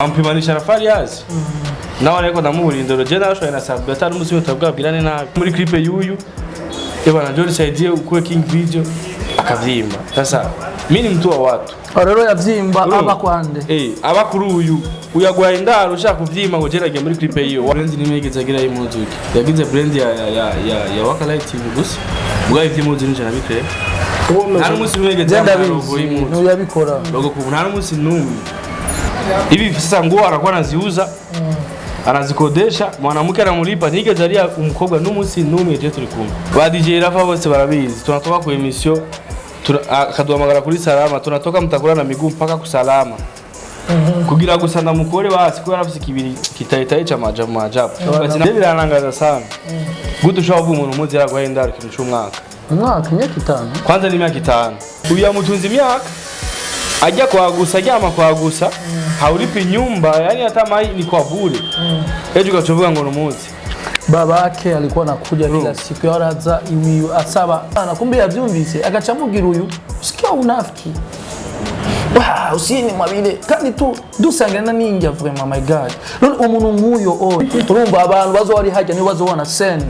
ampimanisha na Farias nawe ariko ndamurindoro je nashoye na Sabdo atari umusibe tabwabwirane na muri clip yuyu ebana Johnny Saidie ukwe King Video akavyimba sasa mimi mtu wa watu rero yavyimba aba kwande aba kuri uyu uyagwaye ndaro ushaka kuvyimba ngo gerage muri clip yiyo brand nimegeze agira imuzuki yagize brand ya Wakalight TV gusa bwa ivy'imuziki njana bikre nta musi nimegeze no yabikora logo ku nta musi numwe hivi sasa nguo anakuwa anaziuza anazikodesha mwanamke anamulipa nigeze ali umukobwa n'umunsi numwe je turi kumwe ba DJ Rafa bose barabizi tunatoka ku emission akaduhamagara kuri Salama tunatoka Mtakura na miguu mpaka ku Salama kugira gusanda mukore basi ko yarafise kibiri kitayitaye cha majabu bati nabyo biranangaza sana gutu shavu umuntu muzi yaragwahenda kintu cy'umwaka imyaka 5 kwanza ni imyaka 5 uyu yamutunze imyaka ajya kwagusa ajyama kwagusa haulipi nyumba yani hata mai ni kwa bure ejo gachovuga ngo numuzi babake alikuwa anakuja kila siku yaraza iwi asaba kumbe yavyumvise agacamugira uyu sikia unafiki usini mwabile kandi tu dusangana ninja vraiment my god umuntu nkuyo urumva abantu bazo wari hajya ni bazo wana sen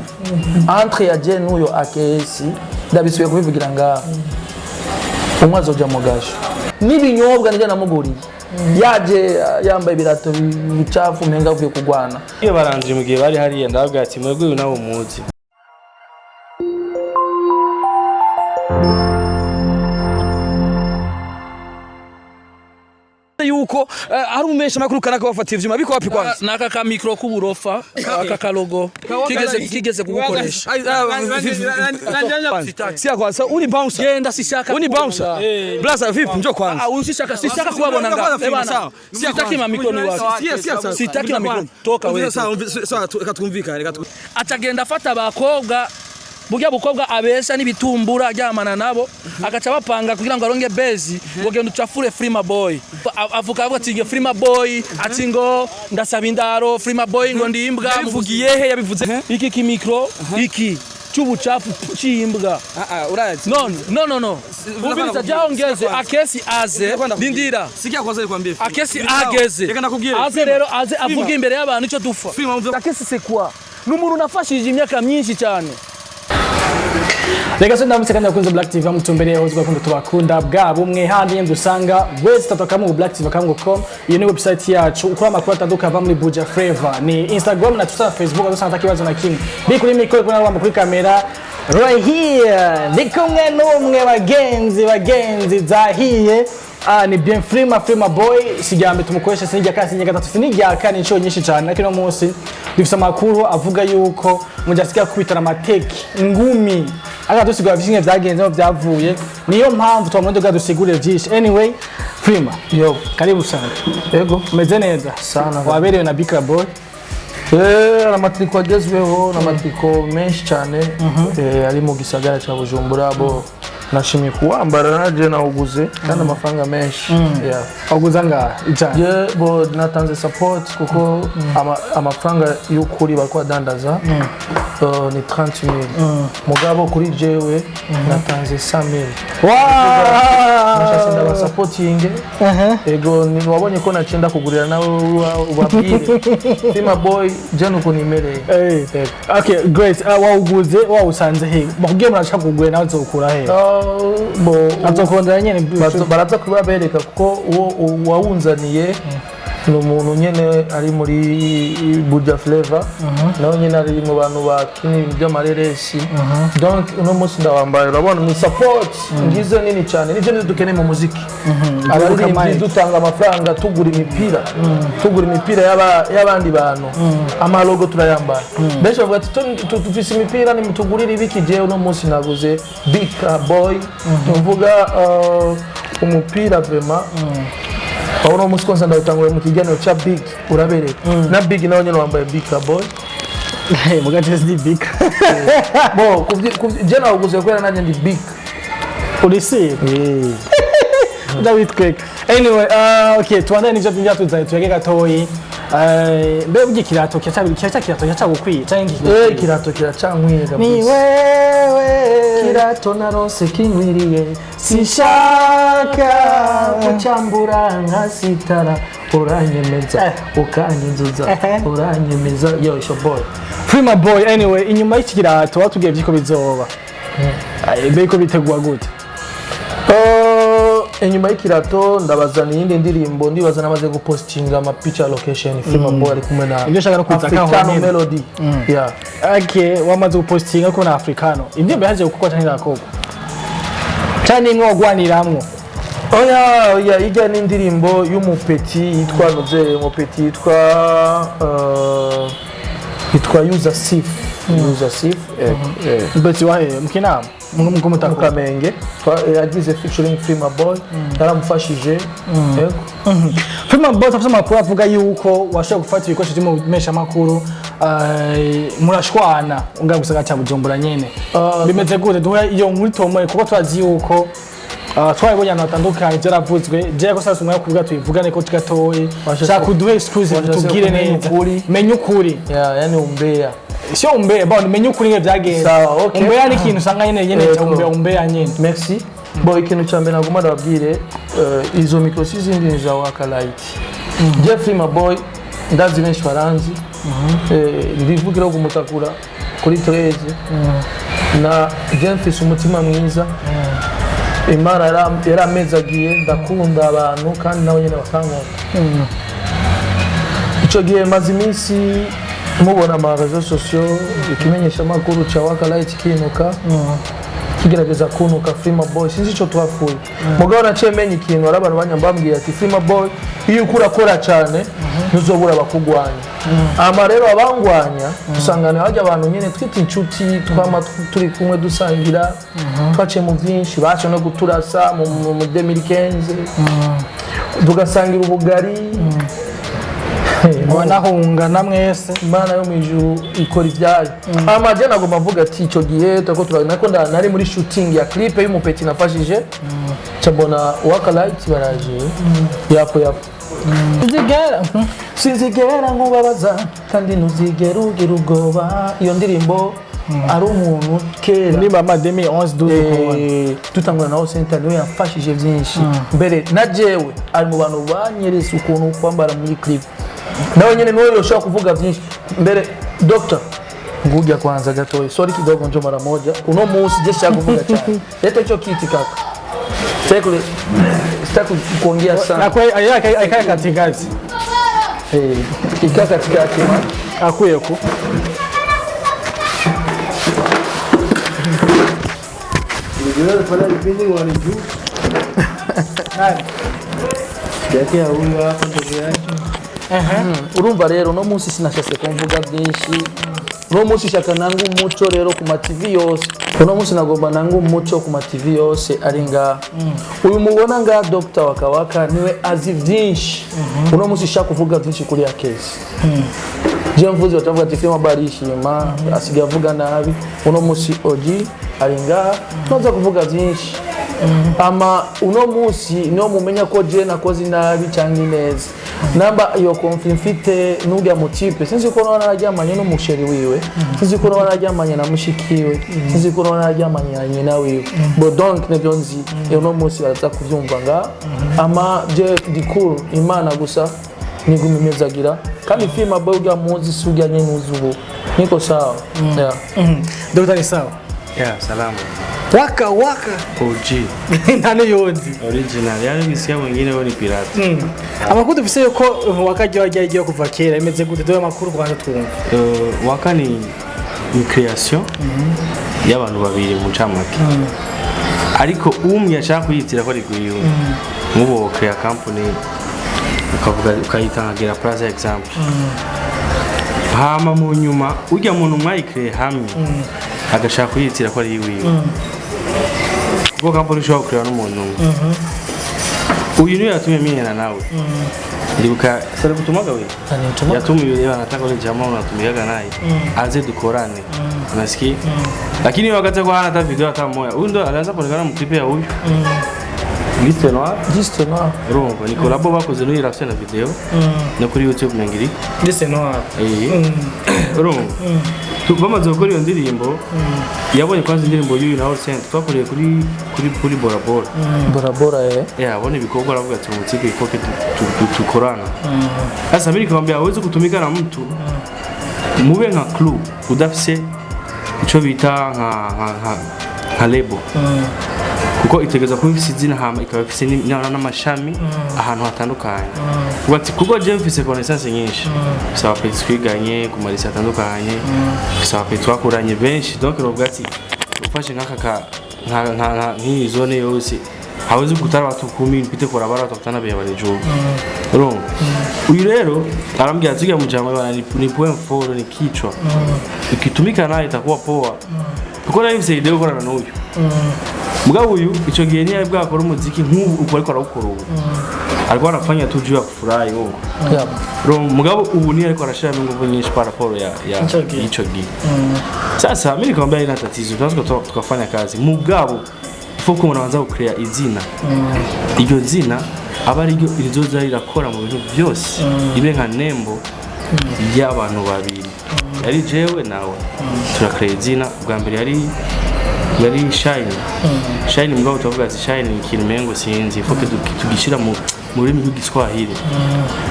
entre ya je nuyo akesi ndabisuye kubivugira nga umwazo ja mugasho nibinyobwa nije namuguriye yaje yambaye birato bicafu menga uvuye kugwana iyo baranje mu gihe bari hariye ndababwira ati mwebwe uyu nawo muzi yuko ari umesha makuru kanaka bafata ivyuma biko wapi kwanza naka ka micro kuburofa aka logo kigeze kugukoresha si kwanza uni bouncer yenda sishaka uni bouncer blaza vipi njoo kwanza usishaka kuabona ngaba sitaki ma micro ni wapi sitaki ma micro toka wewe sawa katwumvikana atagenda afata abakobwa burya bukobwa abesha n'ibitumbura ajyamana nabo agaca bapanga kugira ngo aronge bezi ngo genda ucafure Frima Boy avuga ati Frima Boy ati ngo ndasaba indaro Frima Boy ngo ndimbwa muvugiye he yabivuze iki ki micro iki cy'ubucafu cimbwa urazi no ubiriza jaongeze akesi aze ndindira sikia kwanza nikwambie akesi ageze aze rero aze avuga imbere y'abantu ico dufa akesi c'est quoi n'umuntu nafashije imyaka myinshi cyane Rega so ndamutse kandi akunze Black TV amutumbereye hozwa kundo tubakunda bwabo mwe handi yende usanga wese tatoka mu blacktv.com iyo ni website yacu ukora makuru ataduka va muri Buja Flavor ni Instagram na Twitter Facebook adusanga takibazo na kimwe bikuri mikoro kuna wamba kuri kamera right here nikumwe n'umwe bagenzi zahiye ni bien Frima Boy sigambe tumukoresha sinijya kasi nyega gatatu sinijya kane inshuro nyinshi cyane ariko no munsi dufite amakuru avuga yuko mujasikia kwitana amateki ngumi aka dusigura byinshi byagenze no byavuye niyo mpamvu twamundo gadusigure byinshi anyway Frima yo karibu sana yego meze neza sana waberewe na Bikra Boy amatriko agezweho n'amatriko menshi cyane ari mu gisagara cya Bujumbura bo nashimye kuwambara naje nawuguze kandi amafaranga menshi waguza nga je bo natanze support kuko amafaranga y'ukuri bakwa dandaza ni 30,000 mugabo kuri jewe natanze 100,000 nashase ndaba supporting ego ni wabonye ko nacenda kugurira nawe ubabwire Frima Boy je nuko nimereye okay great wawuguze wawusanze he bakubwiye murashaka kugura nawe uzokura he bo azokondera nyene baraza kubabereka kuko uwo wawunzaniye n'umuntu nyene ari muri Buja Flavor nawe nyene ari mu bantu bakini by'amareresi donc uno munsi ndawambaye urabona ni support ngize nini cyane nivyo dukeneye mu muziki abari dutanga amafaranga tugura imipira y'abandi bantu amalogo turayambara benshi bavuga ati tufise imipira ni mutugurira ibiki je uno munsi naguze Bikra Boy tuvuga umupira vraiment Pauno muskonsa ndawutangura mu kiganiro cha Big urabereka na Big nawe nyene wambaye Bikra Boy mugati SD Big bo je nawuguze kwera nanje ndi Big urisi David Quick anyway okay tuandane nivyo tuzaye tuyege gatoyi Mbe ugiye kirato kiracagukwiye cyangwa kirato kiracankwira ni wewe kirato narose kinkwiriye sishaka ucambura nkasitara uranyemeza ukanyinzuza uranyemeza yo boy Prima boy. Anyway, inyuma y'iki kirato watubwiye byiko bizoba mbe ko bitegwa gute? Inyuma y'ikirato ndabazana iyindi ndirimbo ndibaza namaze gupostinga ama picture location Prima boy ari kumwe na Ibyo shaka no kuza Africano Melody. Yeah. Okay, wamaze gupostinga ko na Africano. Indirimbo yaje gukora cyane nakoko. Cyane mwogwaniramwo. Oya ijya n'indirimbo y'umupeti yitwa Noze, umupeti yitwa User Sif. Mbeti wahe mkinama Mukamenge yagize featuring Prima boy yaramufashije. Prima boy tafite amakuru avuga yuko washobora gufata ibikoresho byo mu mesha makuru murashwana unga gusaga cya Bujumbura nyene bimeze gute duha iyo nkuru tomoye kuko twazi yuko twabonye abantu batandukanye byaravuzwe je ko sasa umwe kuvuga tuyivugane ko tigatoye shaka kuduha exclusive tubwire neza menye ukuri yani umbea sio umbea bwana menye ukuri nge byagenze sawa okay umbea ni kintu sanga nyene cya umbea nyene merci boy ikintu cyambe naguma ndababwire izo microsis zindi za Waka Light Jeffrey Maboy ndazi benshi baranzi ndivugira ko mutakura kuri 13 na Jeffrey umutima mwiza Imana yaramezagiye ndakunda abantu kandi nawe nyene bakankunda ico gihe maze iminsi mubona ama réseaux sociaux ikimenyesha makuru cha Waka Light kinuka kigerageza kunuka Prima boy sinzi ico twafuye mugabo naciye menye ikintu arabantu banyambambwiye ati Prima boy iyo ukora cyane ntuzobura bakugwanya ama rero abangwanya usangane hajya abantu nyene twita inshuti twama turi kumwe dusangira twaciye mu byinshi baje no guturasa mu 2015 tugasangira ubugari wanahunga namwese Imana yo mwijuru ikora ibyayo amaje nagomba avuga ati ico gihe tako turako nari muri shooting ya clip y'umupeti nafashije cabona Waka Light baraje yapo Sinzigera nkubabaza kandi ntuzigera ugira ubwoba iyo ndirimbo ari umuntu kera ni mama 2011 tutangura naho center niwe yafashije byinshi mbere na jewe ari mu bantu banyereza ukuntu kwambara muri clip nawe nyene niwe yoshaka kuvuga byinshi mbere doctor ngujya kwanza gatoye sorry kidogo njo mara moja uno musi je shaka kuvuga cyane leta ico kiti kaka tekule sitaki kuongea sana na kwa ayaka katikati ikaka katikati akuye ku ndio pale kipindi waniju nani yake huyu hapa ndio yake urumva rero no munsi sinashase kumvuga byinshi no munsi shaka nangu umuco rero ku ma TV yose no munsi nagomba nangu umuco ku ma TV yose aringa uyu mubona nga Dr. Waka Waka niwe azi byinshi uno munsi shaka kuvuga byinshi kuri ya case je mvuze batavuga ati Prima barishima asiga avuga nabi uno munsi oji aringa noza kuvuga byinshi ama uno munsi no mumenya ko je nakoze nabi cyangwa neza namba iyo conflict n'ubya mutipe sinzi ko nona najyamanye n'umusheri wiwe sinzi ko nona najyamanye na mushikiwe sinzi ko nona najyamanye na nyina wiwe bo donc ne byonzi uno munsi baraza kuvyumva nga ama je dikuru Imana gusa nigumimezagira kandi Prima boy ubya muzi sujya nyene uzubu niko sawa yeah Dr. ni sawa salama Waka Waka OG nani yodi original yani bisiya mwingine woni pirate amakuru dufise yuko Waka giye kuva kera imeze gute doya makuru kwanza twumva Waka ni creation y'abantu babiri mu camake ariko umwe yashaka kuyitira ko ari guyu mubo create company ukavuga ukayitangira plaza example hama mu nyuma ujya muntu mwayikre hamwe agashaka kuyitira ko ari yiwe ubwo company ushobora kureba n'umuntu uyu niwe yatumye menyana nawe ndibuka sare kutumaga we yatumye yeye anataka ile jamaa unatumiaga naye aze dukorane unasikia lakini wakati kwa hata video hata moja huyu ndo alianza kuonekana mklipe ya huyu Liste Noir Liste Noir urumva ni collabo bakoze no irafite na video no kuri YouTube nengiri Liste Noir urumva bamaze gukora iyo ndirimbo yabonye kwanza indirimbo y'uyu na Orcent twakoreye kuri Bora Bora abone ibikorwa aravuga ati mu kipe ikoke tukorana sasa mimi nikamwambia hawezi kutumika na mtu mube nka club udafise ico bita nka label kuko itegeza kuba ifise izina hama ikaba ifise n'amashami ahantu hatandukanye ubati kuko je mfise connaissance nyinshi bisaba pe twiganye ku marisi atandukanye bisaba pe twakuranye benshi donc no bwati ufashe nka nk'iyi zone yose hawezi kutara watu 10 mpite kora bara watakutana bya bale jo urumva uyu rero arambia atiga mujama bana ni point fort ni kichwa ukitumika naye itakuwa poa kuko nayo mse ideo korana n'uyu mugabo uyu ico gihe niye bwakora umuziki nk'ubu uko ariko arawukora ubu ariko arafanya tu juu ya kufurahi huko mugabo ubu niye ariko arashira nguvu nyinshi para poro ya ico gihe sasa mimi nikamwambia ina tatizo tunataka tukafanya kazi mugabo fuko unaanza kucrea izina iryo zina aba ari ryo irizoza rirakora mu bintu byose ibe nka nembo y'abantu babiri yari jewe nawe turakrea izina bwa mbere yari Shine mugabo tuvuga ati Shine ikintu mengo sinzi fuko tugishira mu rurimi rw'Igiswahili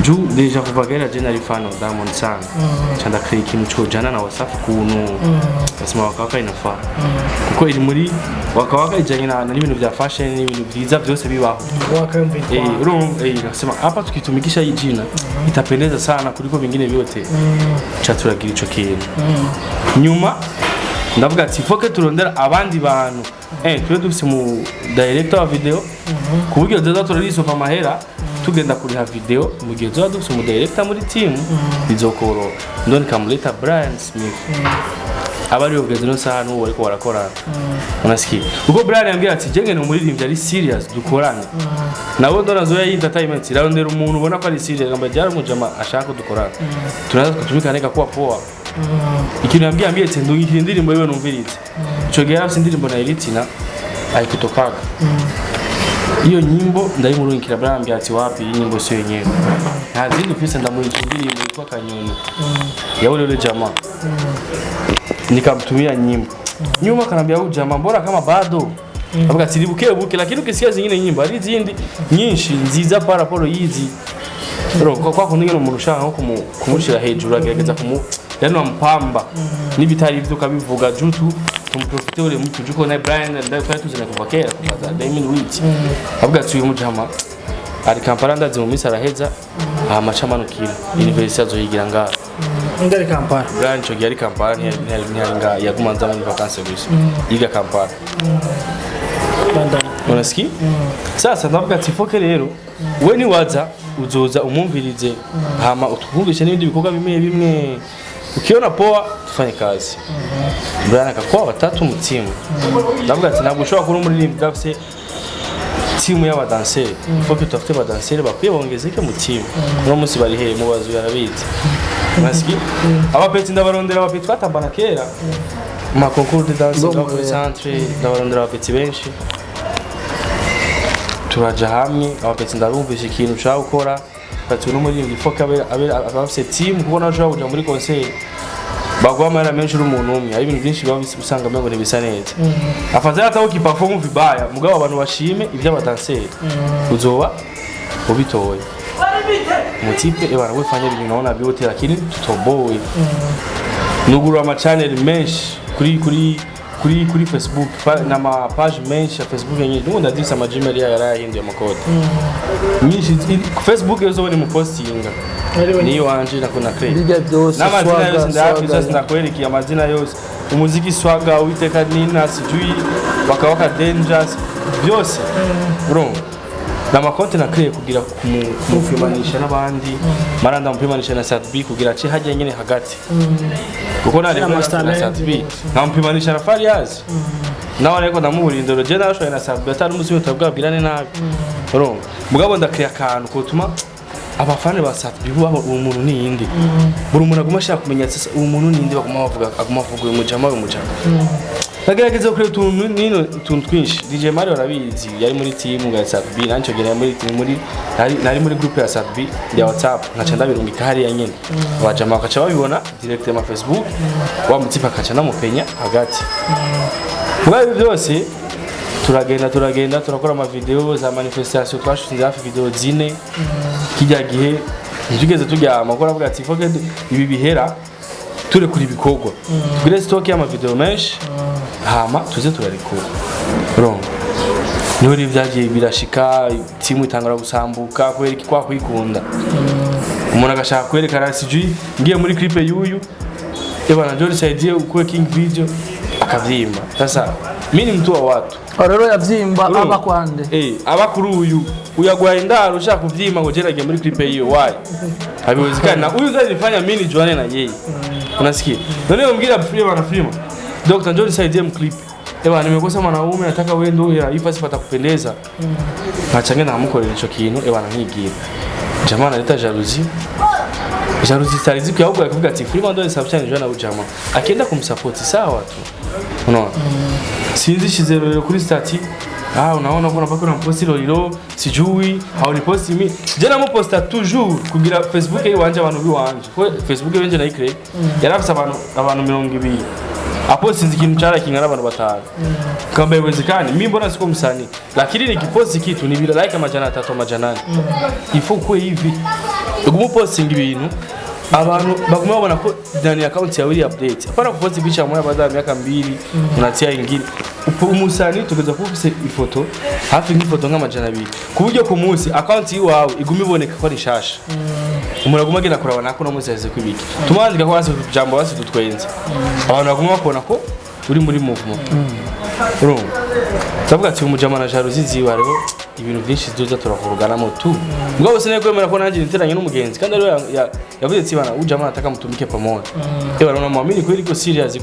ju deja kuvagera general fan of Diamond Sang cyanda crea ikintu cyo jana na Wasafi kuntu basima wakawaka inafa kuko iri muri wakawaka ijanye na n'ibintu bya fashion n'ibintu byiza byose bibaho nasema hapa tukitumikisha hii jina itapendeza sana kuliko vingine vyote cha turagira ico kintu nyuma ndavuga ati foke turondera abandi bantu twe dufise mu director wa video kuburyo doza turarisopa mahera tugenda kuri ha video mu gihe doza dufise mu director muri team bizokoro ndoni kamuleta Brian Smith abari yogeze no saha n'uwo ariko barakora unasikia uko Brian yambira ati jenge no muririmbyi ari serious dukorane nawe ndona zoya y'entertainment irarondera umuntu ubona ko ari serious ngamba byara mujama ashaka dukorana tunaza kutumika neka kuwa poa ikintu yambwiye ati ndungikira indirimbo yewe numviritse ico gihe yarafise indirimbo na Elitina ayikutokaga iyo nyimbo ndayimurungikira Brian ati wapi nyimbo sio yenyewe nta zindi ufise ndamurungikira indirimbo yitwa Kanyoni yawe rero jamaa nikamtumia nyimbo nyuma kanambia huyu jamaa mbona kama bado avuga ati buke lakini ukisikia zingine nyimbo ari zindi nyinshi nziza para poro yizi kwa kundi ngene umurushaka nko kumushira hejuru agerageza yani wampamba nibitari ivyo kabivuga jutu tumprofite ule mtu juko na Brian ndio kwa tuzana kuvakera kubaza Diamond Witch avuga ati uyu mujama ari Kampala ndazi mu misi araheza amacamanukira university azoyigira ngaho ngari Kampala Brian cyo yari Kampala ntiyari yagumanza muri vacances gusa yiga Kampala unasikia sasa ndavuga ati foke rero we ni waza uzoza umumvirize hama utuvugishe n'ibindi bikorwa bimwe ukiona poa tufanye kazi Brian akakuwa batatu mu team ndavuga ati ntabwo ushobora kuba umuririmbyi dafise team y'abadanseri foke tufite abadanseri bakwiye bongezeke mu team no munsi bari he mu bazu yarabizi unasikia abapeti ndabarondera abapeti twatambana kera ma concours de danse dans le centre ndabarondera abapeti benshi turaja hamwe abapeti ndarumvisha ikintu ushaka gukora bati no muri ifoka abafise team kuko naje baje muri concert bagwa mara menshi umuntu umwe ari ibintu byinshi baba usanga mengo nebisa neza afadhali hata ukiperform vibaya mugabo abantu bashime ivyo abadanseri uzoba ubitoye mutipe ebana wefanya ibintu naona byote lakini tutoboye nuguru ama channel menshi kuri Facebook na ma page menshi ya Facebook yenyewe ndio ndadisa majimeli ya yarahinduye amakode nyinshi Facebook yozo bari mu postinga niyo wanje nakona create n'amazina yose ndafisa ndakwereka amazina yose umuziki swaga witeka nina sijui wakawaka dangerous byose bro na makonte na create kugira kumufimanisha n'abandi maranda mupimanisha na Satb kugira ace hajya nyene hagati kuko nari na Satb nkampimanisha na Fariaz nawe ariko ndamurindoro je nashoye na Satb atari umuzi utabwabwirane nabi bro mugabo ndakriya kantu kutuma abafane ba Satbi bubaho uwo muntu ni yindi buri umuntu aguma ashaka kumenya sasa uwo muntu ni yindi baguma bavuga umujama bagerageza kureba tuntu twinshi DJ Mario arabizi yari muri team ga Satbi nanco gera nari muri group ya Satbi ya WhatsApp nkaca ndabirungika hariya nyene abajama bakaca babibona direct ya Facebook wa mutipa akaca namupenya hagati mwabi byose turagenda turakora ama video za manifestation twashutinze hafi video zine kijya gihe njugeze tujya amakora avuga ati foke ibi bihera ture kuri bikorwa tugire stock y'ama video menshi hama tuze turarikura rongo nuri byagiye birashika timu itangara gusambuka kwereka kwa kwikunda umuntu agashaka kwerekana siji ngiye muri clip y'uyu ebana Johnny Saidie ukwe king video akavyimba sasa mimi mtu wa watu rero yavyimba aba kwande aba kuri uyu uyagwaye ndaro ushaka kuvyima ngo gerage muri clip hiyo why habiwezekana uyu zalifanya mimi Joanne na yeye unasikia none umbira Frima na Frima Dr. Johnny Saidie clip ebana nimekosa mwanaume nataka wewe ndio ya ifasi pata kupendeza nachange na mukorera ico kintu ebana nkigira jamaa analeta jalousie tarizi kwa huko akavuga ati Frima ndio sabchani Joanne na ujama akienda kumsupport sawa tu unaona sinzi shizero kuri stati unaona kuna pako na posti lolilo sijui au ni posti mimi jana mo posta toujours kugira Facebook yiwanje abantu biwanje ko Facebook yenje nayikre yarafisa abantu 200 apo sinzi kintu cyara kingana abantu batanu kambe wezekani mimi mbona siko msanii lakini nikiposti kitu ni bila like amajana 3 amajana 4 ifo ko hivi ugumu posting ibintu abantu baguma babona ko dani account yawe iri update apana kuposti bicha moya baada ya miaka 2 unatia ingine umusani tugeza kufise ifoto hafi ngifoto nk'amajana 2 kuburyo ku munsi account yawe iguma iboneka ko ari shasha umuntu aguma agenda kurabana ko no munsi yaze kwibiki tumandika ko hasi jambo hasi tutwenze abantu baguma bakona ko uri muri movement urumva tavuga ati umujama na jalousie ziwe rero ibintu byinshi duza turavurugana mu tu ngo bose ne kwemera ko nanjye niteranye n'umugenzi kandi rero yavuze ati bana ujama nataka mutumike pamoja rero na muamini kweli ko serious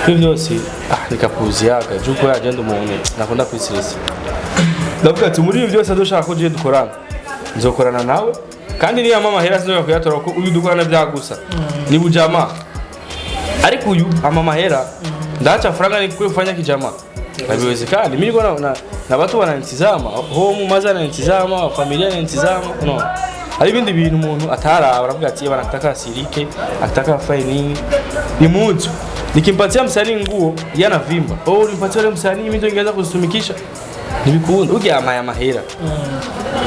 byose nikapuzi yaga juko yagenda umuntu nakunda kwisirisa ndavuga ati muri byose adoshaka ko je dukorana nzokorana nawe kandi niya mama hera sinzo kuyatora ko uyu dukorana byagusa ni bujama ariko uyu mama hera ndacha franga ni kufanya kijama habiwezekani mimi niko na watu wananitizama home maza wananitizama familia wananitizama no hari bindi bintu umuntu atara baravuga ati banataka sirike ataka fine ni mtu nikimpatia msanii nguo yana vimba nimpatia yule msanii mimi ndio ningeanza kuzitumikisha nibikunda uje amaya mahera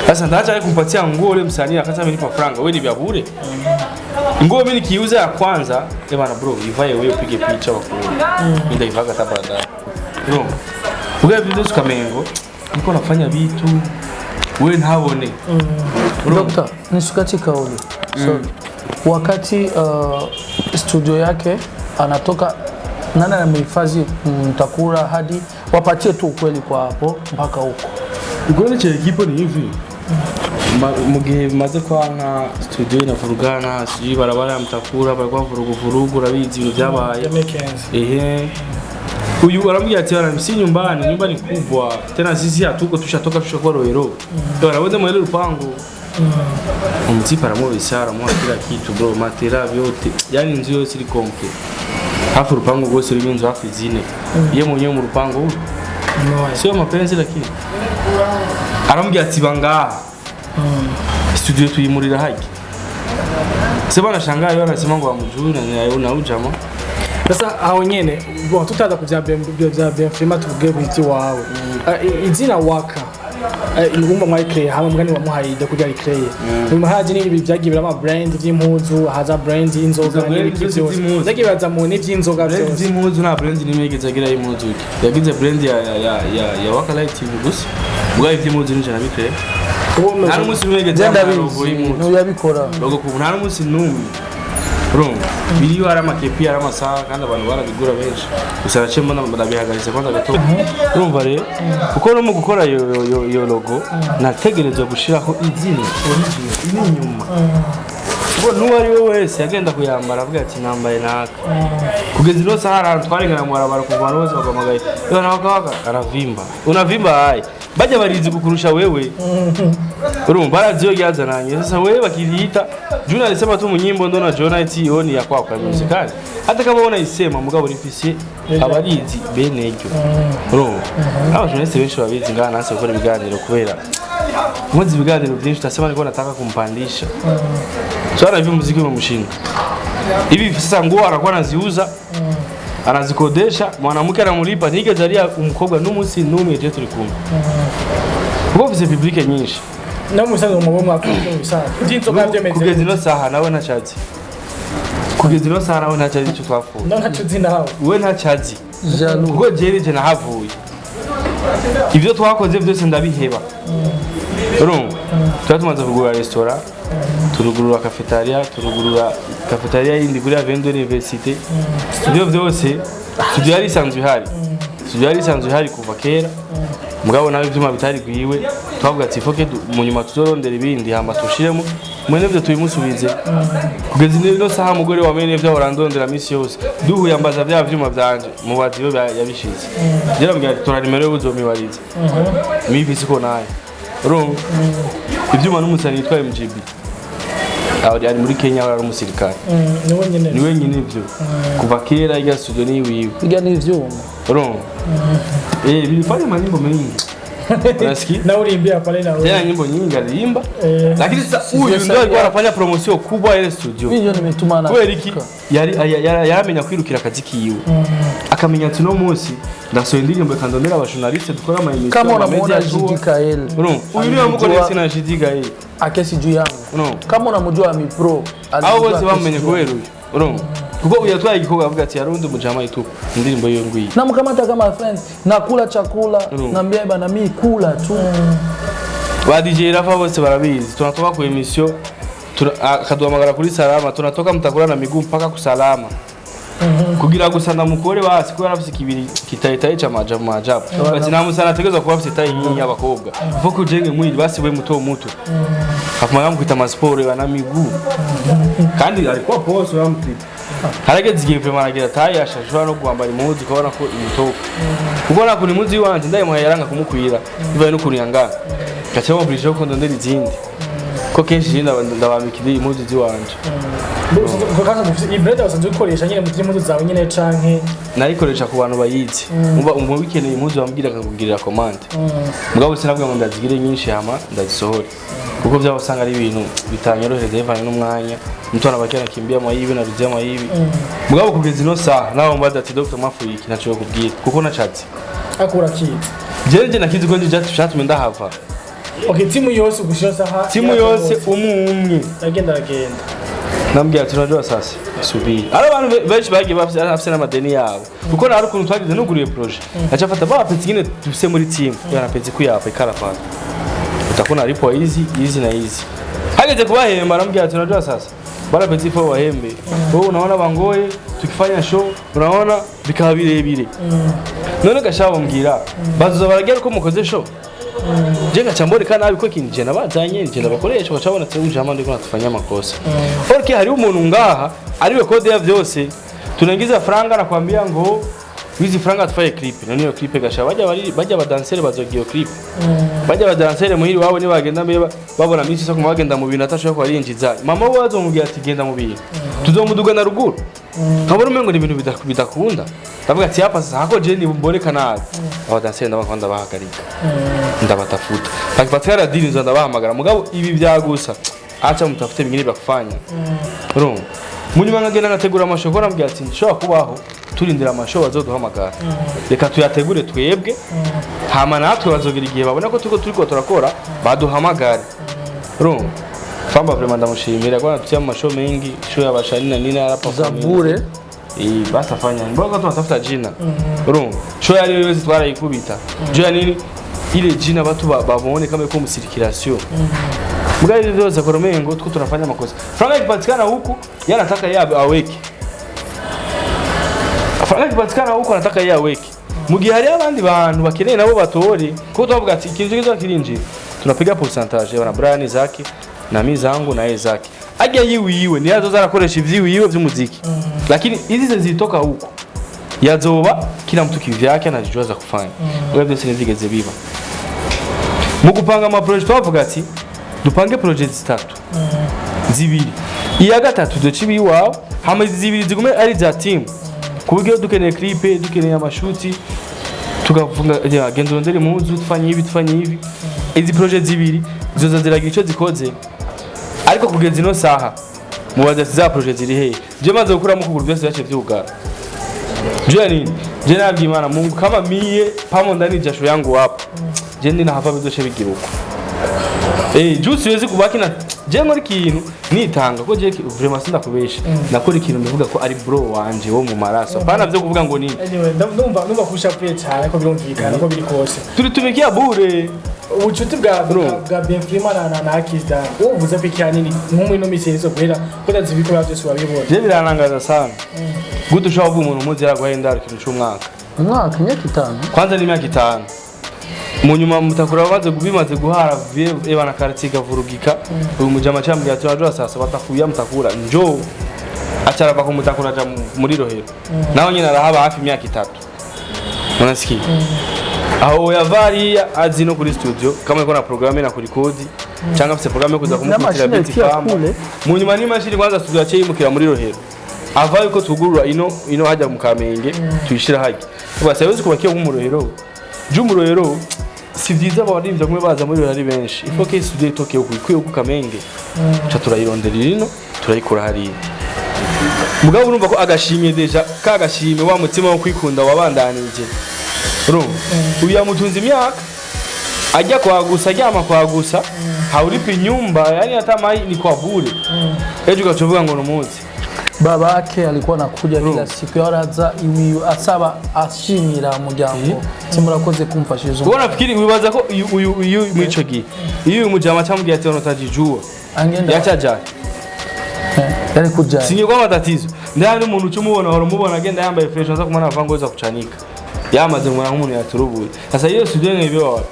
sasa ndacha kumpatia nguo yule msanii akasa amenipa franga wewe ni vya bure nguo mimi nikiuza ya kwanza bana bro ivaye wewe upige picha wako mimi ndaivaga tabada bro uga video skamengo niko nafanya vitu wewe nhabone Dr. nisukati kauli sorry wakati studio yake anatoka nani amehifadhi mtakura hadi wapatie tu ukweli kwa hapo mpaka huko ukweli cha ekipo ni hivi mugihe maze kwa na studio inavurugana siji barabara ya mtakura barwa vurugu rabizi ibintu byabaye uyu arambia ati msi nyumbani kubwa tena sisi hatuko tushatoka tushakuwa roero barabode mwele rupango umtipa ramo bisara mwa kila kitu bro matera vyote yani inzu yose iri komple hafu rupango rwose ruri inzu hafi zine ye mwenyewe mu rupango sio mapenzi lakini arambia ati banga studio tuyimurira haki sema nashangaa yeye anasema ngo amujuna na ujama sasa aho nyene bo tutaza kujya bya Frima tuvuge biti wawe izina waka ingumba mwa icreye hamwe mugani wa muhayide kujya icreye nyuma haje ni byagiye ama brand by'impuzu haza brand y'inzoga n'ibyo zagiye baza mu ni by'inzoga byose by'impuzu na brand nimegeze agira y'impuzu yagize brand ya waka light gusa bwaye by'impuzu n'ijana bicreye nta n'umunsi nimegeze logo y'impuzu yabikora logo ku nta n'umunsi numwe urumva biriyo ari amakepi ari amasaha kandi abantu barabigura benshi gusa racemo ndabihagaritse kwanda gato urumva rero uko no mu gukora yo logo nategerezwa gushiraho izina original inyuma ubwo nuwari we wese yagenda kuyambara avuga ati nambaye naka kugeza ino saha ahantu twarengana mu barabara kuva bose bagamagaye iyo naho kaga aravimba unavimba hayi bajya barizi kukurusha wewe urumva barazi yo yazananye sasa wewe bakiriita Juna alisema tu munyimbo ndo na Jonah yoni ya kwa music kandi hata kama ubona isema mugabo rifisi abarizi bene ejo urumva abajurnaliste benshi babizi ngana nase gukora ibiganiro kubera muzi ibiganiro byinshi utasema niko nataka kumpandisha swala hivi muziki wa mshinga hivi sasa nguo anakuwa anaziuza anazikodesha mwanamke anamlipa nige zaria umukobwa n'umunsi n'umwe je turi kumwe kuko vize publique nyinshi no musango mu bomwa kubisa ndinzoka byemeze kugeza ino saha nawe ntacazi kugeza ino saha nawe ntacazi cyo twafuye no ntacuzi nawe we ntacazi Jalo. kuko je nahavuye ibyo twakoze byose ndabiheba urumva tumaze kugura restaurant turugurura cafetaria yindi kuri Avenue de l'Université ibyo byose studio yari isanzwe hari kuva kera mugabo nawe ibyuma bitari gwiwe twavuga ati foke mu nyuma tuzorondera ibindi hamba tushiremo mwene byo tubimusubize kugeza ino saha mugore wa mene byo orandondera misi yose duhuye ambaza bya vyuma byanje mu baziyo yabishize gera mbya tora nimero y'ubuzomibariza mivisi ko naye urumva ibyuma n'umusani yitwa MGB ari muri Kenya ari umusirikare niwe nyine ibyo kuva kera ya studio ni wiwe Iga ni ivyuma urumva bilifanya manyimbo mengi unasikia na uliimbia pale na wewe tena nyimbo nyingi aliimba lakini sasa huyu ndio alikuwa anafanya promotion kubwa ile studio video nimetumana kweli yaramenya kwirukira akazi kiwe akamenya ati no munsi ndasohoye indirimbo kandonera abashonaliste dukora ama emission kama unamuona JDKL uyu niwe mukoresha na JDKL akesi juu yangu kama unamjua mi pro au wose bamenye kweli urumva kuko uyatwaye igikoga avuga ati yarundi mujama itu indirimbo yo ngwi namkamata kama friend nakula chakula naambia bana mimi kula tu ba DJ Rafa bose barabizi tunatoka ku emission akaduhamagara kuri Salama tunatoka mtakura na miguu mpaka ku Salama kugira gusana mukore basi ko yarafise kibiri kitayitaye cha majabu bati namusana ategeza kuba afise tayi nyinyi abakobwa vuko ujenge mwiri basi we muto afuma yamkwita masport bana miguu kandi alikuwa pose yamkwita harageze igihe vraiment aragira tayi ashashura no kwambara impuzu ukabona ko imitoka ubona ko impuzu yiwanje ndayimuha yaranga kumukwira bivaye no kunyangana gacha moblige ko ndondera izindi ko kenshi ndabambikira impuzu ziwanje kukaza mufite ibrede basanzwe gukoresha nyine mutiri impuzu zawe nyine canke nayikoresha ku bantu bayizi umva bikeneye impuzu bambwira akakugirira commande mugabo sinabwe ngo ndazigire nyinshi hama ndazisohore kuko byabo usanga ari ibintu bitanyorohereza bivanye n'umwanya mutwana bakera kimbia mayibi na ruzya mayibi mugabo kugeza ino saha naho mbaza ati Dr. Mafuyiki ntaciye kubwira kuko nacatse akura kizi je nakizi ko ndi chatme ndahava okay timu yose gushira saha timu yose umwe agenda nambya tunajua sasa subiri ari abantu benshi bagiye bafise n'amadeni yabo kuko nari ukuntu twagize nuguriye projet acafata bapetse nyine tufise muri team yarapetse kuyapa ikarapata utakona alipo hizi na hizi hageze kubahemba nambya tunajua sasa barapetse ipo wahembe wewe unaona bangoye tukifanya show unaona bikaba birebire none gashabo mbwira bazuza baragera ko mukoze show jenga chambori kana abiko kinje nabazanye nje nabakoresha bacabona tse ujama ndiko natufanya makosa orke hari umuntu ngaha ariwe code ya byose tunangiza franga nakwambia ngo wizi franga tufaye clip none iyo clip gasha bajya badansere bazogiye clip bajya badansere muhiri wabo ni bagenda mbeba babona minsi so kumagenda mu bintu atashoye ko ari injiza mama wazo mubwira ati genda mu bintu tuzomuduga na ruguru nkabona umengo ni ibintu bidakunda ndavuga ati hapa sasa hako je ni mboneka nabi abadansere ndabakunda bahagarika ndabatafuta bakipatikana dini nzo ndabahamagara mugabo ibi byagusa acha mutafute bingine bakufanya urumva munyuma ngagenda ngategura amashoko nambwira ati nshobora kubaho turindira amasho bazoduhamagara reka tuyategure twebwe hama natwe bazogira igihe babona ko turiko turakora baduhamagare urumva famba vraiment ndamushimira kwa tuya amasho mengi show yabashani na nina Zabure basafanya mboga tunatafuta jina urumva show yari yose twarayikubita jo nini ile jina batu babone kama iko musirikirasio mugari byose koromengo tuko tunafanya makosa franga ipatikana huku yanataka yabe aweke franga ipatikana huku anataka yeye aweke mugihe hari abandi bantu bakeneye nabo batore kuko tuvuga ati ikintu kizo kirinji tunapiga pourcentage bana Brian zake na mizangu na Ezaki ajya yiwiwe ni yazo zarakoresha ivyiwiwe by'umuziki lakini hizi zitoka huko yazoba kila mtu kivyake anajua za kufanya wewe byose nivigeze biba mu gupanga ama project twavuga ati dupange project zitatu zibiri iya gatatu duce biwawe hama zibiri zigume ari za team kuburyo dukeneye clip dukeneye amashuti tugafunga gendo ndere muzu tufanye ibi izi project zibiri zoza ziragira ico zikoze ariko kugeza ino saha mubaza za project ziri he je maze gukura mu kuguru byose yace vyugara Jeni nabwiye Imana Mungu kama mie pamo ndani jasho yangu hapo je ndi nahava bizoshe bigiruka juice yezi kubaki na je muri kintu nitanga ko je vraiment sinda kubesha nakora ikintu mbivuga ko ari bro wanje wo mu maraso pana byo kuvuga ngo nini ndumva kushapuye cyane ko birumvikana ko biri kose turi tumikia bure ubucuti bwa Benfrima na Akizda uvuze ko ikanini nk'umwe no misenzo kwera ko dazibikora byose wabibona je biranangaza sana gudu shavu umuntu muzi yaragwahenda ikintu cy'umwaka imyaka 5 kwanza ni imyaka 5 mu nyuma mutakura bimaze guhara ebana karatika vurugika uyu mujama cyambye ati waje sasa batakuya mutakura njo acara bako mutakura ja muri rohero naho nyina arahaba hafi imyaka 3 unasikia aho yavari azi no kuri studio kama iko na programme na kuri kodi cyangwa afite programme kuza kumukutira biti fama mu nyuma ni mashini kwanza studio yace yimukira muri rohero avaye ko tugurura ino hajya mu Kamenge tuyishira haje tubase yuzi kubakiye nk'umurohero jumurohero si vyiza abarivya kumwe baza muri ari benshi ifo ke studio itoke ukwiye ku Kamenge cha turayirondera rino turayikora hari mugabo urumva ko agashimye deja kagashime wa mutima wo kwikunda wabandanije uyu yamutunze imyaka ajya kwagusa ajyama kwagusa hauripi nyumba yani hata mai ni kwa bure ejo gachovuga ngo numuzi babake alikuwa nakuja kila siku yaraza iwi asaba ashimira umuryango simurakoze kumfashiriza ubona fikiri wibaza ko uyu mwico gi iyo umujama cyambwiye ati onotajijua yachaja yari kuja sinye kwa matatizo ndani umuntu cyumubona warumubona agenda yambaye fresh aza kumana avangoza kuchanika yamaze mwana nk'umuntu yaturubuye sasa iyo studio ngebe wawe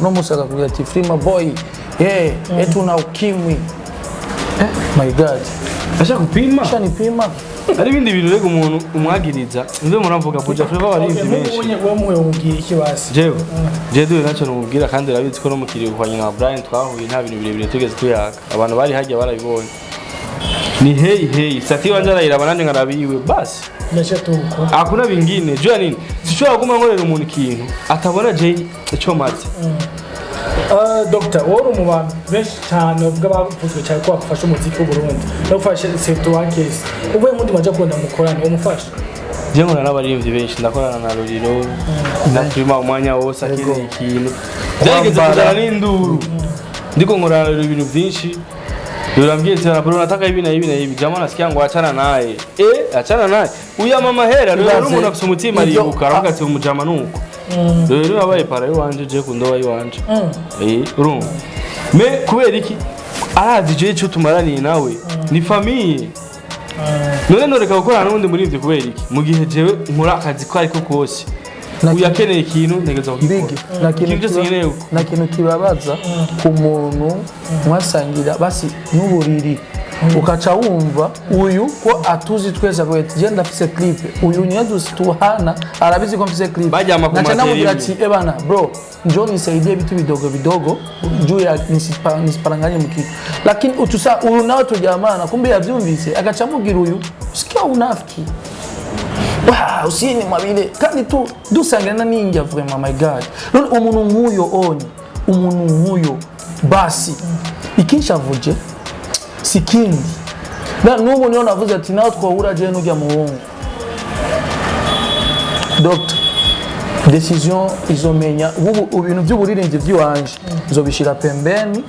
no musaka kugira ati Frima boy etu na ukimwi my god asha kupima asha nipima ari bindi bintu rego umuntu umwagiriza nze muravuga Buja Flava bari imvi menshi wowe umubwira iki basi je duwe naco numubwira kandi rabizi ko no mukiriye kwa nyina Brian twahuye nta bintu birebire tugeze tuyaka abantu bari hajya barabibonye ni hey sati wanje arayira bananje ngarabiwe basi nashatuko akuna bingine je nini sichwa guma nkorera umuntu ikintu atabona je ico maze Dr. wowe mu bantu benshi cyane ubwo bavuzwe cyane ko bafasha umuziki w'u Burundi no gufasha sector wa case ubwo mundi maje kubona mukorana wo mufasha je nkora n'abarimvyi benshi ndakorana na Ruriro na Frima umwanya wose akiri ikintu byageze kuzana n'induru ndiko nkorana ibintu byinshi Yurambye cyane bro nataka ibi na ibi jamaa nasikia ngo achana naye achana naye uya mama hera rero umuntu afite umutima aribuka aravuga ati umujama nuko rero yabaye para yiwanje je kundoba yiwanje urumva me kubera iki arazi je cyo tumaraniye nawe ni famille none reka gukorana n'undi muri ivyo kubera iki mu gihe jewe nkora akazi ko ariko kose uyakeneye ikintu ntegeza kugikora na kintu kibabaza ku muntu mwasangira basi n'uburiri ukaca wumva uyu ko atuzi twese ko je ndafise clip uyu nyadusi tuhana arabizi ko mfise clip nacha namubwira ati bana bro njoo nisaidie vitu vidogo juu ya nisipanganye mkitu lakini utusa uyu nao tujamana kumbe yavyumvise akaca mubwira uyu sikia unafiki usini mwabile kandi tu dusangana ninja vraiment my god none umuntu nkuyo umuntu nkuyo basi ikisha vuje sikindi na nubu niyo navuze ati nawe twahura je n'ujya mu wongo doctor decision izomenya ubu ibintu by'uburirinzi by'iwanje nzobishira pembeni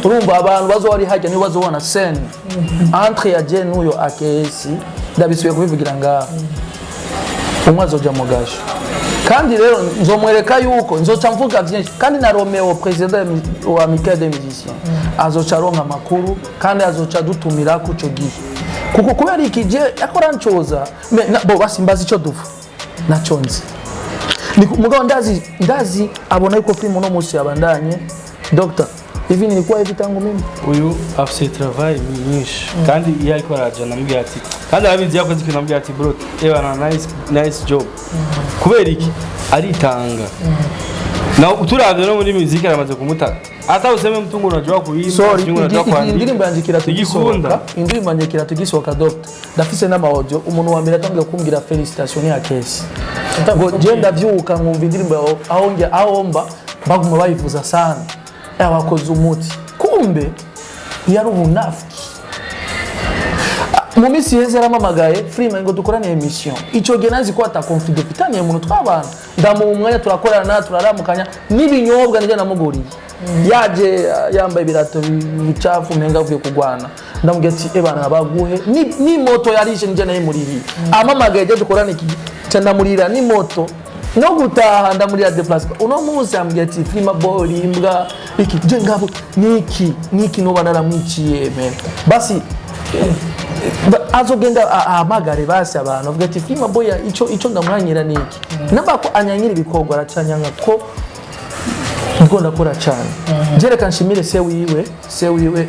urumva abantu bazo wari hajya niyo bazobona scene entre ya je n'uyo AKS ndabisuye kubivugira ngaho umwe azoja mu gasho kandi rero nzomwereka yuko nzoca mvuga byinshi kandi na Romeo president wa Amicale des Musiciens azoca ronka makuru kandi azoca dutumira ku cyo gihe kuko kubera ikije yakora ncoza bo basimbaza ico dufu naconze mugabo ndazi abona yuko film no musi abandanye doctor hivi nilikuwa hivi tangu mimi uyu afise travail nyinshi kandi iyo ariko araja namubwira ati kandi arabizi yakoze ikintu namubwira ati bro na nice job kubera iki aritanga na uturavye no muri muziki aramaze kumuta hata useme mtungo unajua kuimba sorry unajua kuandika indirimbo yanje kiratugisohoka indirimbo yanje kiratugisohoka doctor ndafise n'amaaudio umuntu wa mbere atangiye kumbwira felicitation ya Kesi ngo je ndavyuka nkumva indirimbo aho mba baguma bayivuza sana yabakoze umuti kumbe yari ubunafiki mu misi yeze yaramamagaye Freeman ngo dukorane emission ico genazi ko ata conflit dufitanye umuntu twabana ndamu umwanya turakorana turaramukanya n'ibinyobwa nije namuguriye yaje yambaye ibirato bicafu mpenga avuye kugwana ndamubwiye ati ebana baguhe ni moto yarishe nije naye murihi amamagaye je dukorane iki cyanda murira ni moto no gutaha ndamurira déplacement uno munsi ambwiye ati Freeman boy imbwa iki je ngabo niki no banaramwiciye men basi azogenda amagare basi abantu avuga ati Freeman boy ico ndamwanyira niki nabako anyanyira ibikorwa aracanyanga ko ubwo ndakora cyane jere kanshimire se wiwe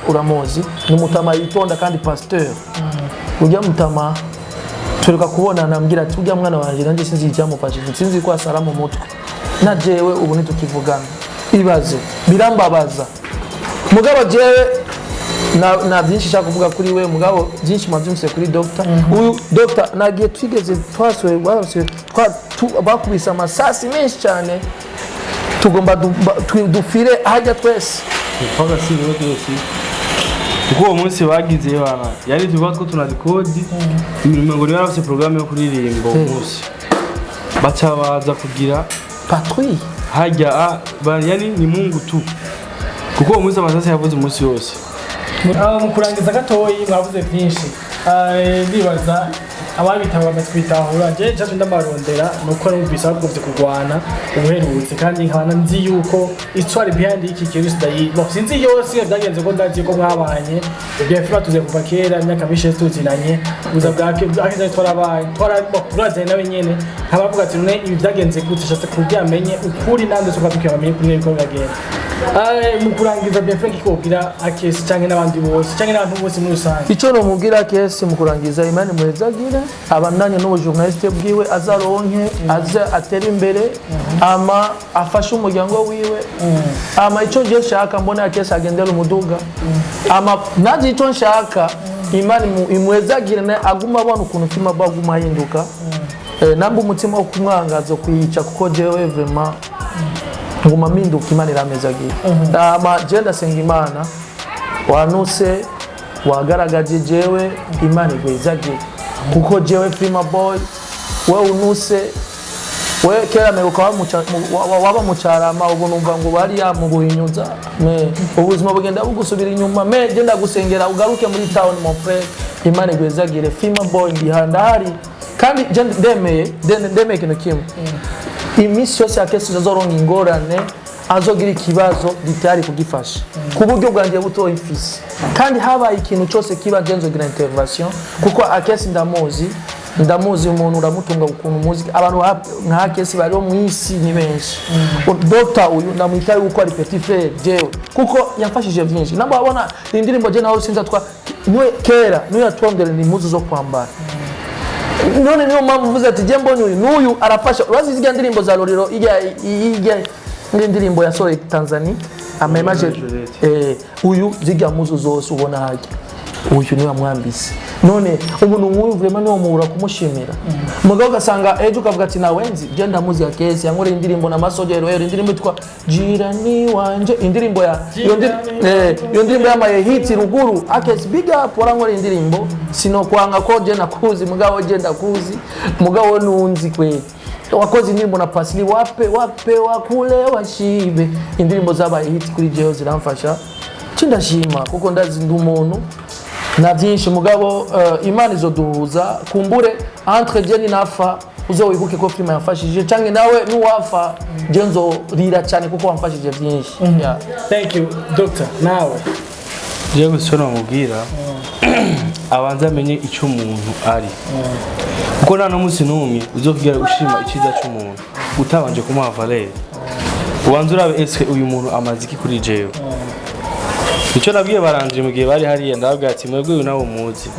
uramozi ni mutama yitonda kandi pasteur ujya mutama turuka kubona nambwira ati ujya mwana wanje nanje sinzi icyamufashije sinzi ko asara mu mutwe na jewe ubu nitukivugana ibaze birambabaza mugabo jewe na byinshi shaka kuvuga kuri we mugabo byinshi mavyumse kuri doctor uyu doctor nagiye twigeze twaswe bakubisa amasasi menshi cyane tugomba dufire hajya twese mpaka si twese kuko uwo munsi bagize bana yari tuvuga ko tunadikodi imirimo ngo niba bafite programme yo kuririmba umunsi bacabaza kugira patrouille hajya yani ni Mungu tu kuko uwo munsi amasasi yavuze umunsi yose mu kurangiza gatoyi mwavuze byinshi ndibaza ababitaba bagatwitahura je cyaje ndamarondera nuko numvise bagomvye kugwana ubuherutse kandi nkana nzi yuko histoire behind iki kintu sidayi sinzi yose byagenze ko ndazi ko mwabanye ibyo fira tuze kuva kera myaka bishe tuzinanye uza bwake akiza twarabaye nawe nyene nkabavuga ati none ibi byagenze gute cyase kuryamenye ukuri nande so kabikira bamenye kuri niko bagenda mu kurangiza bien Frank ikobwira akesi cyangwa n'abandi bose cyangwa n'abantu bose muri rusange ico no mubwira akesi mu kurangiza Imani Muhezagire abandanye n'ubu journaliste bwiwe azaronke aza atera imbere ama afashe umuryango wiwe ama ico je shaka mbona akesi agendera umuduga ama nazi ico nshaka Imani Muhezagire na aguma abona ukuntu Freeman baguma hinduka namba umutima wo kumwangaza kuyica kuko jewe vraiment nguma minduka Imana iramezagire ama je ndasenga Imana wanuse wagaragaje jewe Imana igwezagire kuko jewe Freeman boy we unuse we kera meruka waba mucarama ubu numva ngo bari yamubuhinyuza me ubuzima bugenda bugusubira inyuma me genda gusengera ugaruke muri town mon frère Imana igwezagire Freeman boy ndihanda hari kandi je ndemeye kino kimwe imisi yose akesi zazoronka ingorane azogira ikibazo gitari kugifasha ku buryo bwanjye buto ifisi kandi habaye ikintu cyose kiba genzogira intervention kuko akesi ndamuzi umuntu uramutunga ukuntu muziki abantu nka akesi bari mu isi ni benshi doctor uyu ndamwitaye uko ari petit frère jewe kuko yamfashije byinshi nabo abona indirimbo je naho sinza twa kera niyo yatwongera ni impuzu zo kwambara none niyo mpamvu uvuze ati je mbonye uyu arafasha urazi zige ndirimbo za Loriro ijya ndirimbo ya Sole Tanzania amemaje uyu zige muzo zose ubona haje uyu niwe amwambise none umuntu nk'uyu vraiment niwo mubura kumushimira mugabo gasanga ejo kavuga ati nawenzi je ndamuzi ya Kesi yankore indirimbo na Masojero indirimbo twa jirani wanje indirimbo ya iyo ndirimbo y'amaye hit ruguru Akesi big up warankore indirimbo sino kwanga ko je nakuzi mugabo je ndakuzi mugabo nunzi kwe wakoze indirimbo na Pasli wape wakule washibe indirimbo zabaye hit kuri jewe ziramfasha cindashima kuko ndazi ndumuntu na byinshi mugabo Imana izoduhuza kumbure entre je nafa uzowibuke ko Freeman yafashije canke nawe nuwafa je nzorira cyane kuko wamfashije byinshi thank you doctor nawe je gusona mubwira abanza amenye icyo umuntu ari kuko nta n'umunsi n'umwe uzokigira ushima icyiza cy'umuntu utabanje kumuha valeur ubanza urabe eske uyu muntu amaziki kuri jewe Ico nabwiye baranje mu gihe bari hariya ndababwira ati mwebwe uyu nawo muzi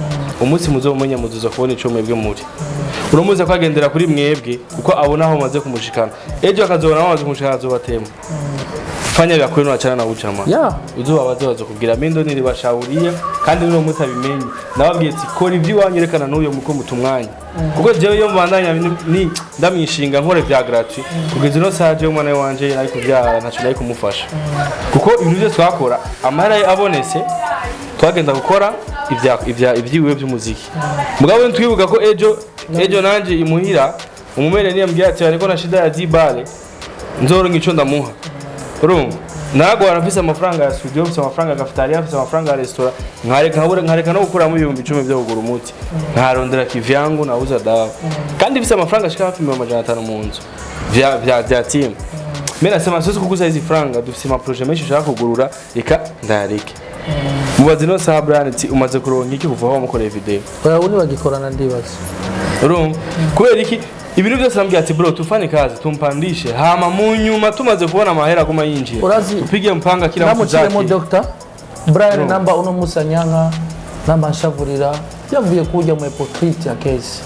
umunsi muzomenya muzuza kubona ico mwebwe muri uno muzi akagendera kuri mwebwe kuko abona aho maze kumushikana ejo akazobona amaze kumushikana azobatema fanya vya kwenu achana na uchama uzuba bazo kubwira mindo nilibashauria kandi uno muzi abimenye nababwiye ati kora ivyo wanyerekana n'uyo muko mutumwanya kuko jewe yo mbandanya ni ndamwishinga nkore vya gratuit kugeza no saje umwana wanje ari kuvyara ntaco nari kumufasha kuko ibintu byose twakora amahera abonetse twagenda gukora ivyiwe by'umuziki mugabo ntwibuka ko ejo nanje imuhira umumere niye mbya ati ariko na shida ya dibale nzoronka ico ndamuha urumva nagora afise amafaranga ya studio afise amafaranga ya cafeteria afise amafaranga ya restaurant nkareka no gukuramo ibihumbi 10 byo kugura umuti nkarondera kivyangu nauza dawa kandi afise amafaranga ashika hafi 500 mu nzu vya team mimi nasema sisi kuguza hizi franga dufise ama projet menshi ushaka kugurura reka ndareke mubazi no Sabrani ati umaze kuronka iki kuva aho mukoreye video oya uni bagikorana ndibaza urumva kubera iki ibintu byose nambwiye ati bro tufanye kazi tumpandishe hama mu nyuma tumaze kubona amahera kuma yinjira tupige mpanga kila mtu zake namuchiremo Dr. Brian namba uno musanyanga namba nshavurira yavuye kuja mu hypocrite ya case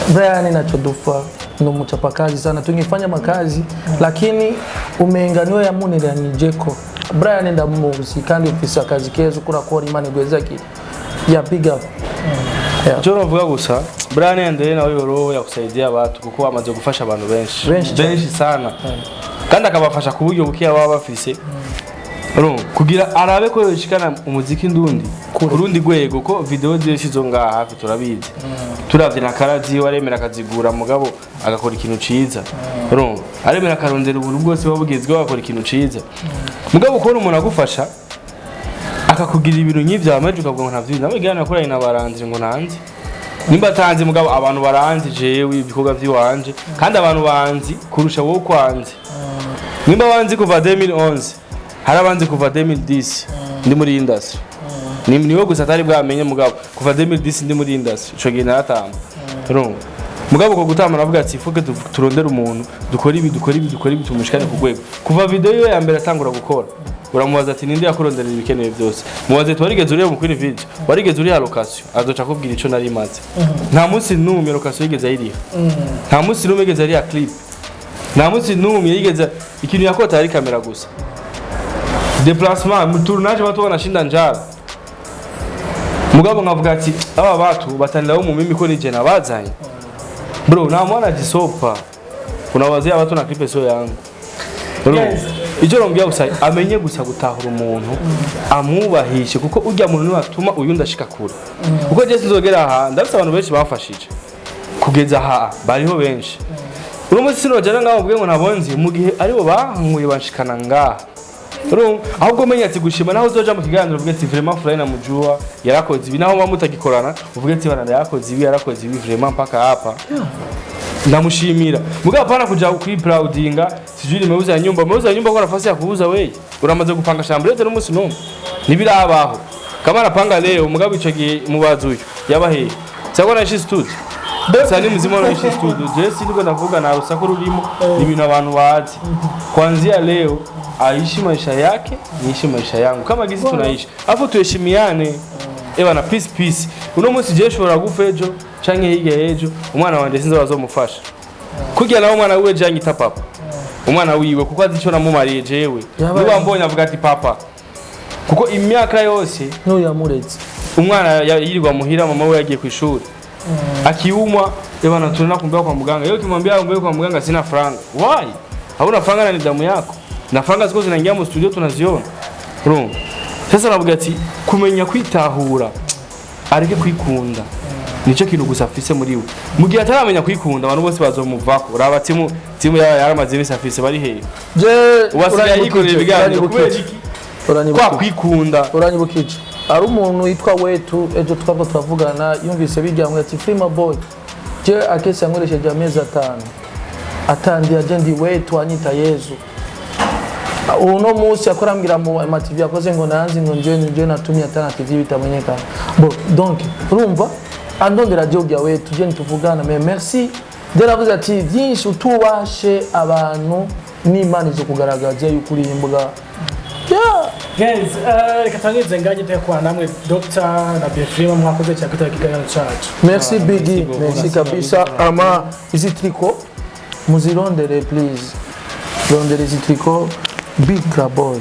Brian nachodufa no mchapakazi sana tungefanya makazi lakini umenganiwe yamuniranyijeko Brian ndamuzi kandi ufisa kazi kezo kurakora imani gwezaki ya big up Joro navuga gusa Brian yandeye nawe yoroho yakusaidia abantu kuko amaze gufasha abantu benshi sana kandi akabafasha ku buryo bukiya baba bafise kugira arabe ko yoshikana umuziki ndundi kurundi gwego ko video zose zo ngaha hafi turabizi turavye na karazi waremera akazigura mugabo agakora ikintu ciza aremera akarondera ubuntu bwose babugezwe bakora ikintu ciza mugabo ko umuntu agufasha akakugira ibintu nk'ivyo amaje ukavuga ngo ntavyo nabigana nakoranye nabaranze ngo nanze nimba tanze mugabo abantu baranze jewe ibikorwa vy'iwanje kandi abantu banzi kurusha wowe kwanze nimba wanzi kuva 2011 harabanze kuva 2010 ndi muri industry niwe gusa atari bwamenye mugabo kuva 2010 ndi muri industry ico gihe naratamba mugabo ko gutama navuga ati fuke turondera umuntu dukora ibi tumushikane ku gwego kuva video yo ya mbere atangura gukora uramubaza ati ninde yakuronderera ibikenewe byose mubaze twarigeze uriye mu kuri video warigeze uriye location azoca kubwira ico nari maze nta munsi numwe location yigeze ayiriha nta munsi numwe yigeze ari clip nta munsi numwe yigeze ikintu yakota ari kamera gusa déplacement mu tournage batubona shinda njara mugabo nkavuga ati aba batu bataniraho mu mimi ko nije nabazanye bro na mwana jisopa kuna wazee watu na clip sio yangu icyo rombya gusa amenye gusa gutahura umuntu amubahishe kuko ujya muntu ni watuma uyunda ashika kure kuko je sinzogera aha ndafite abantu benshi bafashije kugeza aha bariho benshi urumunsi sinojana ngaho ubwe ngo nabonzi mu gihe aribo bahanguye bashikana ngaha ahubwo menya ati gushima naho uzoja mu kiganiro uvuge ati vraiment Fly na Mujua yarakoze ibi naho mutagikorana uvuge ati bana yarakoze ibi vraiment mpaka hapa ndamushimira mugabo pana kuja kuri proudinga sijuri meuza nyumba ko nafasi ya kuuza wewe uramaze gupanga chambrete n'umunsi no nibirabaho kama anapanga leo mugabo ico gihe mubazi uyu yabahe cyangwa na studio sani mzima na studio je ndiko navuga na rusako rurimo ibintu abantu bazi kuanzia leo aishi maisha yake niishi maisha yangu kama gizi tunaishi afu tuheshimiane na peace uno munsi je shobora gufa ejo canke higa ejo umwana wanje sinzo bazomufasha kugira nawo umwana wiwe jangi tapapa umwana wiwe kuko azi ico namumariye jewe niba mbonye avuga ati papa kuko imyaka yose no yamuretse umwana yirirwa muhira mama we yagiye ku ishuri akiumwa ebana tunana kumbea kwa muganga yeye kimwambia ngwe kwa muganga sina franga why hauna franga na damu yako na franga ziko zinaingia mu studio tunaziona sasa navuga ati kumenya kwitahura areke kwikunda nico kintu gusafise muri we mugihe ataramenya kwikunda abantu bose bazomuvako uraba timu yaramaze bisafise bari hehe je urasigaye yikoreye ibiganiro kubera iki kwa kwikunda uranyibukije ari umuntu yitwa Wetu ejo twava turavugana yumvise bijyamwe ati Frima Boy je akese yankoresheje amezi 5 atandi ajendi Wetu anyita Yezu uno musi akorambira mu TV yakoze ngo nanzi ngo nje natumye atana TV bitamenyekana donc urumva andondera jogya Wetu je ntuvugana mais merci de la vuze ati byinshi utubashe abantu n'Imana zo kugaragaza y'ukuri imbuga Guys, reka tangize ngaje tekwa namwe Dr. na Befrima mwakoze cyakita kiganiro cyacu. Merci Biggie, merci kabisa. Ama izi triko muzirondere please. Rondere izi triko Big Boy.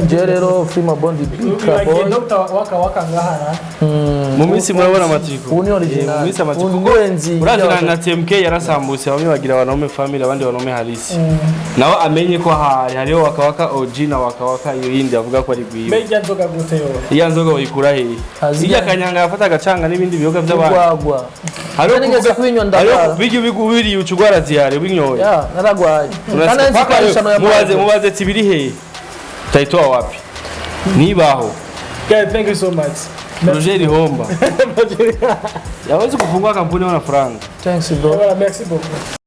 Jerero Frima Bondi Big Boy. Dr. waka ngahara. Mu minsi murabona amatriko. Uni original. Mu minsi amatriko. Ungenzi. Urazi na TMK yarasambutse bamwe bagira abanome family abandi banome harisi. Nawe amenye ko hariho waka OG na waka iyo yindi avuga ko ari gwiwe. Mbega nzoga gute yo. Iya nzoga bayikura he? Iya kanyanga yafata agacanga n'ibindi biyoga by'abantu. Gwagwa. Hariho nigeze kwinywa ndagara. Bigi uchugwara ziyare winyoye. Ya, naragwaye. Kana nzikashano ya mubaze tibiri he. Taitoa wapi? Nibaho. Guys, thank you so much. Roger Homba. Yawezi kufungua kampuni wana franga. Thanks bro. Merci beaucoup.